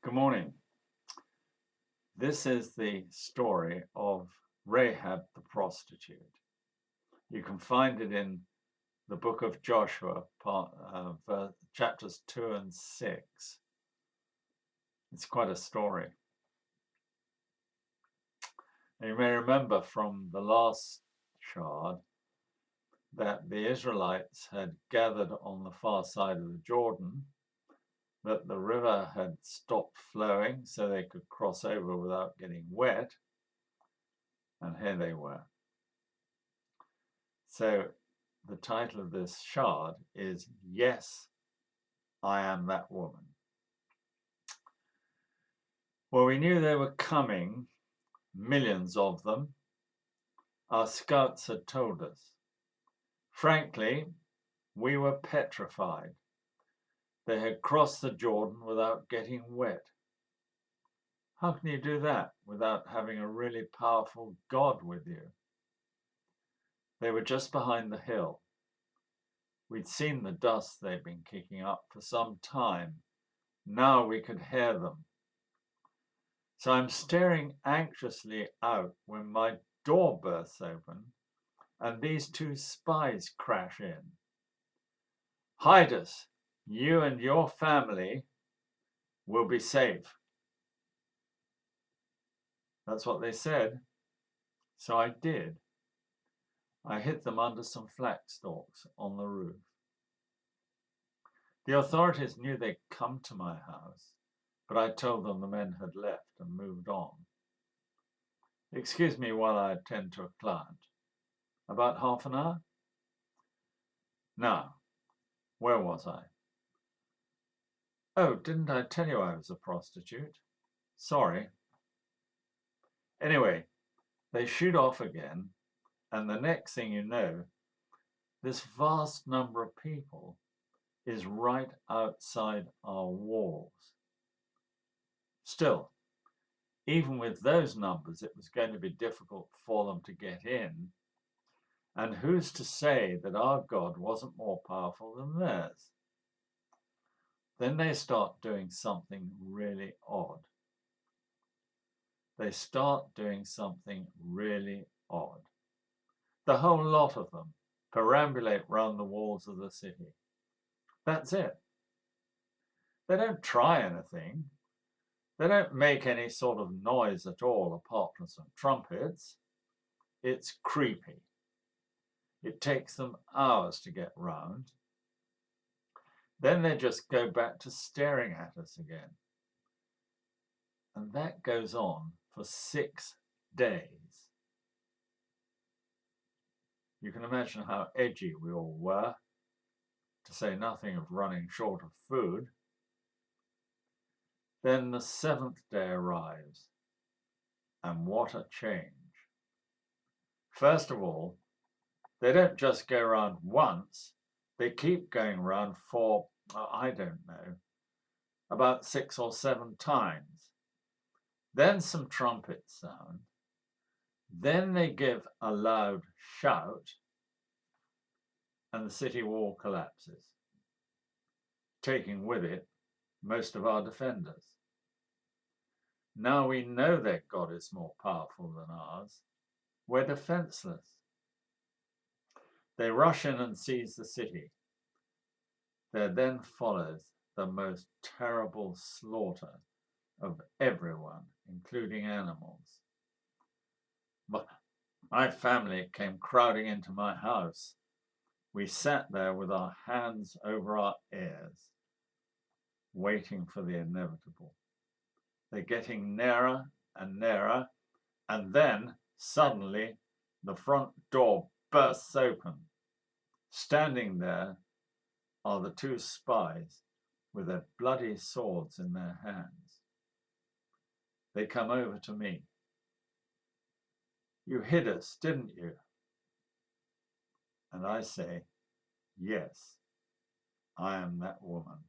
Good morning. This is the story of Rahab the prostitute. You can find it in the book of Joshua, chapters 2 and 6. It's quite a story. And you may remember from the last shard that the Israelites had gathered on the far side of the Jordan, that the river had stopped flowing so they could cross over without getting wet, and here they were. So the title of this shard is Yes, I Am That Woman. Well, we knew they were coming, millions of them. Our scouts had told us. Frankly, we were petrified. They had crossed the Jordan without getting wet. How can you do that without having a really powerful God with you? They were just behind the hill. We'd seen the dust they'd been kicking up for some time. Now we could hear them. So I'm staring anxiously out when my door bursts open and these two spies crash in. Hide us. You and your family will be safe. That's what they said. So I did. I hid them under some flax stalks on the roof. The authorities knew they'd come to my house, but I told them the men had left and moved on. Excuse me while I attend to a client. About half an hour? Now, where was I? Oh, didn't I tell you I was a prostitute? Sorry. Anyway, they shoot off again, and the next thing you know, this vast number of people is right outside our walls. Still, even with those numbers, it was going to be difficult for them to get in. And who's to say that our God wasn't more powerful than theirs? Then they start doing something really odd. They start doing something really odd. The whole lot of them perambulate round the walls of the city. That's it. They don't try anything. They don't make any sort of noise at all apart from some trumpets. It's creepy. It takes them hours to get round. Then they just go back to staring at us again. And that goes on for 6 days. You can imagine how edgy we all were, to say nothing of running short of food. Then the 7th day arrives, and what a change. First of all, they don't just go round once, they keep going round for, I don't know, about 6 or 7 times. Then some trumpets sound. Then they give a loud shout, and the city wall collapses, taking with it most of our defenders. Now we know that God is more powerful than ours. We're defenseless. They rush in and seize the city. There then follows the most terrible slaughter of everyone, including animals. My family came crowding into my house. We sat there with our hands over our ears, waiting for the inevitable. They're getting nearer and nearer, and then suddenly the front door bursts open. Standing there are the two spies with their bloody swords in their hands. They come over to me. You hid us, didn't you? And I say, yes, I am that woman.